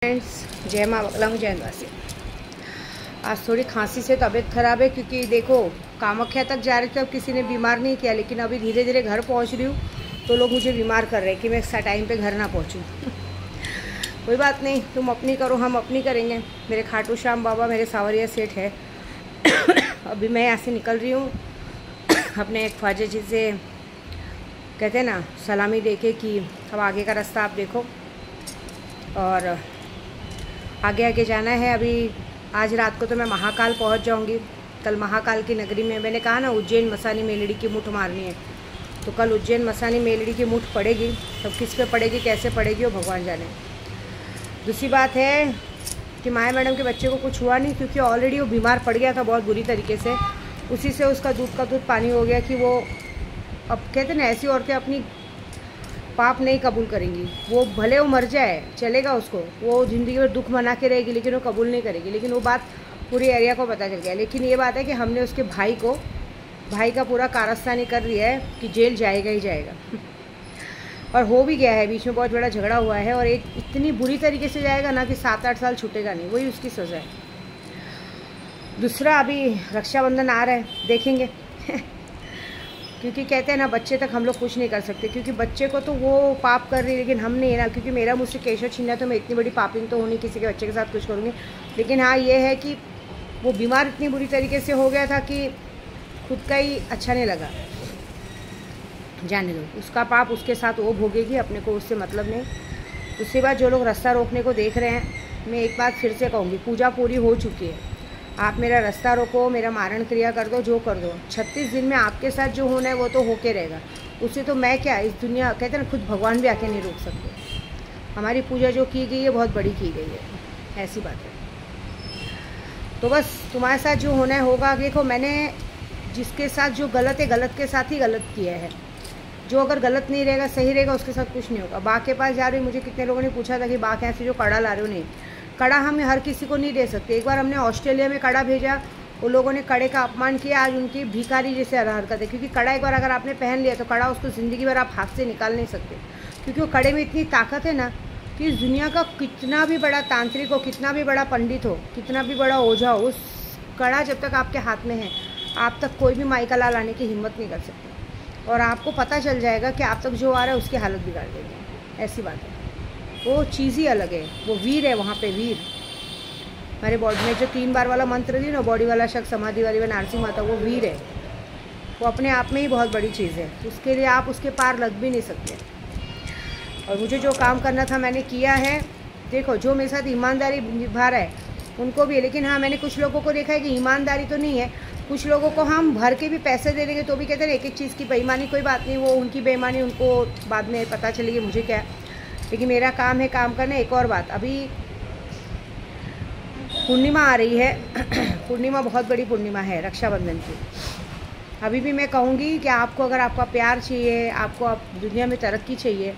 Friends, जय माँ बगला जय वासी। आज थोड़ी खांसी से तबीयत खराब है क्योंकि देखो कामाख्या तक जा रहे थे, अब किसी ने बीमार नहीं किया, लेकिन अभी धीरे धीरे घर पहुंच रही हूँ तो लोग मुझे बीमार कर रहे हैं कि मैं टाइम पे घर ना पहुंचूं। कोई बात नहीं, तुम अपनी करो, हम अपनी करेंगे। मेरे खाटू श्याम बाबा मेरे सावरिया सेठ है। अभी मैं यहाँ से निकल रही हूँ अपने एक ख्वाजा जी से, कहते हैं ना, सलामी देके कि अब आगे का रास्ता आप देखो और आगे आगे जाना है। अभी आज रात को तो मैं महाकाल पहुंच जाऊंगी। कल महाकाल की नगरी में, मैंने कहा ना, उज्जैन मसानी मेलड़ी की मुठ मारनी है, तो कल उज्जैन मसानी मेलड़ी की मुठ पड़ेगी। तब किस पे पड़ेगी, कैसे पड़ेगी, वो भगवान जाने। दूसरी बात है कि माया मैडम के बच्चे को कुछ हुआ नहीं, क्योंकि ऑलरेडी वो बीमार पड़ गया था बहुत बुरी तरीके से। उसी से उसका दूध का दूध पानी हो गया कि वो, अब कहते ना, ऐसी औरतें अपनी पाप नहीं कबूल करेंगी। वो भले वो मर जाए, चलेगा उसको, वो ज़िंदगी में दुख मना के रहेगी, लेकिन वो कबूल नहीं करेगी। लेकिन वो बात पूरी एरिया को पता चल गया। लेकिन ये बात है कि हमने उसके भाई का पूरा कारस्तानी कर दिया है कि जेल जाएगा ही जाएगा। और हो भी गया है। बीच में बहुत बड़ा झगड़ा हुआ है और एक इतनी बुरी तरीके से जाएगा ना कि 7-8 साल छूटेगा नहीं, वही उसकी सज़ा है। दूसरा, अभी रक्षाबंधन आ रहा है, देखेंगे। क्योंकि कहते हैं ना, बच्चे तक हम लोग कुछ नहीं कर सकते, क्योंकि बच्चे को तो वो पाप कर रही है, लेकिन हम नहीं है ना। क्योंकि मेरा मुझसे केशव छीना, तो मैं इतनी बड़ी पापिन तो होनी किसी के बच्चे के साथ कुछ करूँगी। लेकिन हाँ, ये है कि वो बीमार इतनी बुरी तरीके से हो गया था कि खुद का ही अच्छा नहीं लगा। जाने दो, उसका पाप उसके साथ वो भोगेगी, अपने को उससे मतलब नहीं। उसके बाद जो लोग रास्ता रोकने को देख रहे हैं, मैं एक बात फिर से कहूँगी, पूजा पूरी हो चुकी है। आप मेरा रास्ता रोको, मेरा मारण क्रिया कर दो, जो कर दो, 36 दिन में आपके साथ जो होना है वो तो होके रहेगा। उससे तो मैं क्या, इस दुनिया, कहते हैं ना, खुद भगवान भी आके नहीं रोक सकते। हमारी पूजा जो की गई है बहुत बड़ी की गई है, ऐसी बात है। तो बस तुम्हारे साथ जो होना है होगा। देखो, मैंने जिसके साथ जो गलत है, गलत के साथ ही गलत किया है। जो अगर गलत नहीं रहेगा, सही रहेगा, उसके साथ कुछ नहीं होगा। बा के पास जा रही हूँ, मुझे कितने लोगों ने पूछा था कि बा के यहाँ से जो कड़ा ला रहे हो, नहीं, कड़ा हम हर किसी को नहीं दे सकते। एक बार हमने ऑस्ट्रेलिया में कड़ा भेजा, वो लोगों ने कड़े का अपमान किया। आज उनकी भिखारी जैसे हरकत है, क्योंकि कड़ा एक बार अगर आपने पहन लिया तो कड़ा उसको ज़िंदगी भर आप हाथ से निकाल नहीं सकते। क्योंकि वो कड़े में इतनी ताकत है ना कि इस दुनिया का कितना भी बड़ा तांत्रिक हो, कितना भी बड़ा पंडित हो, कितना भी बड़ा ओझा हो, उस कड़ा जब तक आपके हाथ में है, आप तक कोई भी माई का लाल आने की हिम्मत नहीं कर सकते। और आपको पता चल जाएगा कि आप तक जो आ रहा है उसकी हालत बिगाड़ देंगे, ऐसी बात है। वो चीज़ ही अलग है, वो वीर है वहाँ पे, वीर। हमारे बॉडी में जो 3 बार वाला मंत्र दी ना, बॉडी वाला शख्स, समाधि वाली में नारसिंह माता, वो वीर है। वो अपने आप में ही बहुत बड़ी चीज़ है, उसके लिए आप उसके पार लग भी नहीं सकते। और मुझे जो काम करना था मैंने किया है। देखो, जो मेरे साथ ईमानदारी निभा रहा है उनको भी, लेकिन हाँ, मैंने कुछ लोगों को देखा है कि ईमानदारी तो नहीं है। कुछ लोगों को हम भर के भी पैसे दे देंगे तो भी कहते हैं एक एक चीज़ की बेईमानी। कोई बात नहीं, वो उनकी बेईमानी, उनको बाद में पता चलेगी, मुझे क्या। लेकिन मेरा काम है काम करना। एक और बात, अभी पूर्णिमा आ रही है। पूर्णिमा बहुत बड़ी पूर्णिमा है, रक्षाबंधन की। अभी भी मैं कहूँगी कि आपको, अगर आपका प्यार चाहिए, आपको आप दुनिया में तरक्की चाहिए,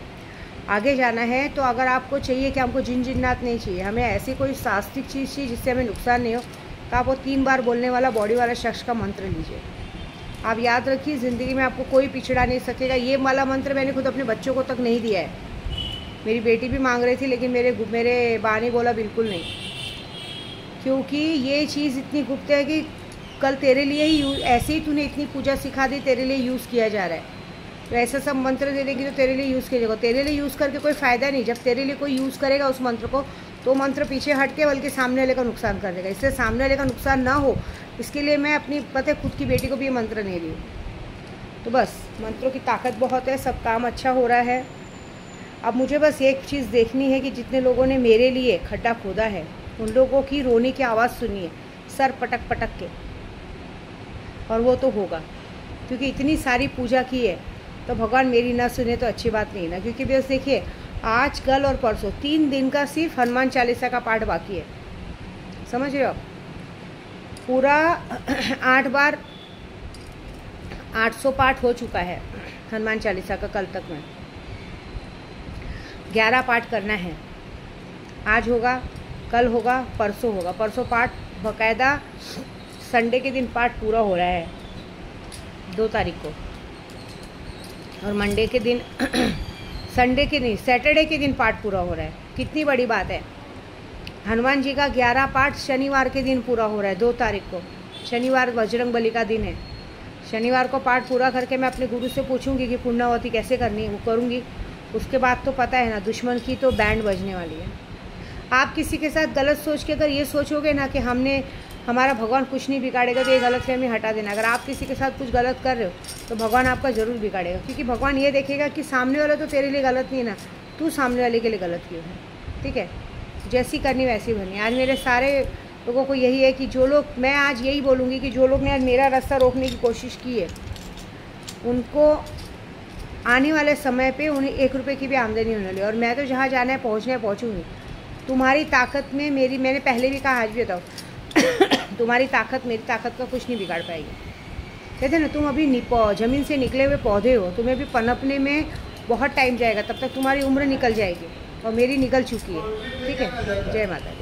आगे जाना है, तो अगर आपको चाहिए कि हमको जिन जिन्नात नहीं चाहिए, हमें ऐसी कोई शास्त्रिक चीज़ चाहिए जिससे हमें नुकसान नहीं हो, तो आप वो 3 बार बोलने वाला बॉडी वाला शख्स का मंत्र लीजिए। आप याद रखिए, ज़िंदगी में आपको कोई पिछड़ा नहीं सकेगा। ये वाला मंत्र मैंने खुद अपने बच्चों को तक नहीं दिया है। मेरी बेटी भी मांग रही थी, लेकिन मेरे बा ने बोला बिल्कुल नहीं, क्योंकि ये चीज़ इतनी गुप्त है कि कल तेरे लिए ही, ऐसे ही तूने इतनी पूजा सिखा दी, तेरे लिए यूज़ किया जा रहा है। तो ऐसा सब मंत्र दे देगी तो तेरे लिए यूज़ किया जाएगा। तेरे लिए यूज़ करके कोई फ़ायदा नहीं। जब तेरे लिए कोई यूज़ करेगा उस मंत्र को, तो मंत्र पीछे हट के बल्कि सामने वाले का नुकसान कर देगा। इससे सामने वाले का नुकसान ना हो, इसके लिए मैं अपनी, पता है, खुद की बेटी को भी ये मंत्र नहीं दी। तो बस मंत्रों की ताकत बहुत है, सब काम अच्छा हो रहा है। अब मुझे बस एक चीज़ देखनी है कि जितने लोगों ने मेरे लिए खड्डा खोदा है, उन लोगों की रोने की आवाज़ सुनिए, सर पटक पटक के। और वो तो होगा, क्योंकि इतनी सारी पूजा की है, तो भगवान मेरी ना सुने तो अच्छी बात नहीं ना। क्योंकि बस देखिए, आज, कल और परसों 3 दिन का सिर्फ हनुमान चालीसा का पाठ बाकी है, समझ रहे हो? पूरा 8 बार 800 पाठ हो चुका है हनुमान चालीसा का। कल तक में 11 पाठ करना है। आज होगा, कल होगा, परसों होगा। परसों पाठ बाकायदा, संडे के दिन पाठ पूरा हो रहा है 2 तारीख को। और मंडे के दिन संडे के नहीं, सैटरडे के दिन पाठ पूरा हो रहा है। कितनी बड़ी बात है। हनुमान जी का 11 पाठ शनिवार के दिन पूरा हो रहा है, 2 तारीख को। शनिवार बजरंग बली का दिन है। शनिवार को पाठ पूरा करके मैं अपने गुरु से पूछूंगी कि पुण्यवती कैसे करनी है, वो करूँगी। उसके बाद तो पता है ना, दुश्मन की तो बैंड बजने वाली है। आप किसी के साथ गलत सोच के अगर ये सोचोगे ना कि हमारा भगवान कुछ नहीं बिगाड़ेगा, तो ये गलतफहमी हटा देना। अगर आप किसी के साथ कुछ गलत कर रहे हो तो भगवान आपका ज़रूर बिगाड़ेगा, क्योंकि भगवान ये देखेगा कि सामने वाला तो तेरे लिए गलत नहीं है ना, तू सामने वाले के लिए गलत क्यों है। ठीक है, जैसी करनी वैसी भरनी। आज मेरे सारे लोगों को यही है कि जो लोग, मैं आज यही बोलूँगी कि जो लोग ने आज मेरा रास्ता रोकने की कोशिश की है, उनको आने वाले समय पे उन्हें 1 रुपये की भी आमदनी होने लगी। और मैं तो जहाँ जाना है पहुँचना है पहुँचूँगी। तुम्हारी ताकत में मैंने पहले भी कहा, आज भी बताओ तुम्हारी ताकत मेरी ताकत का कुछ नहीं बिगाड़ पाएगी। कहते हैं ना, तुम अभी ज़मीन से निकले हुए पौधे हो, तुम्हें भी पनपने में बहुत टाइम जाएगा, तब तक तुम्हारी उम्र निकल जाएगी और मेरी निकल चुकी है। ठीक है, जय माता दी।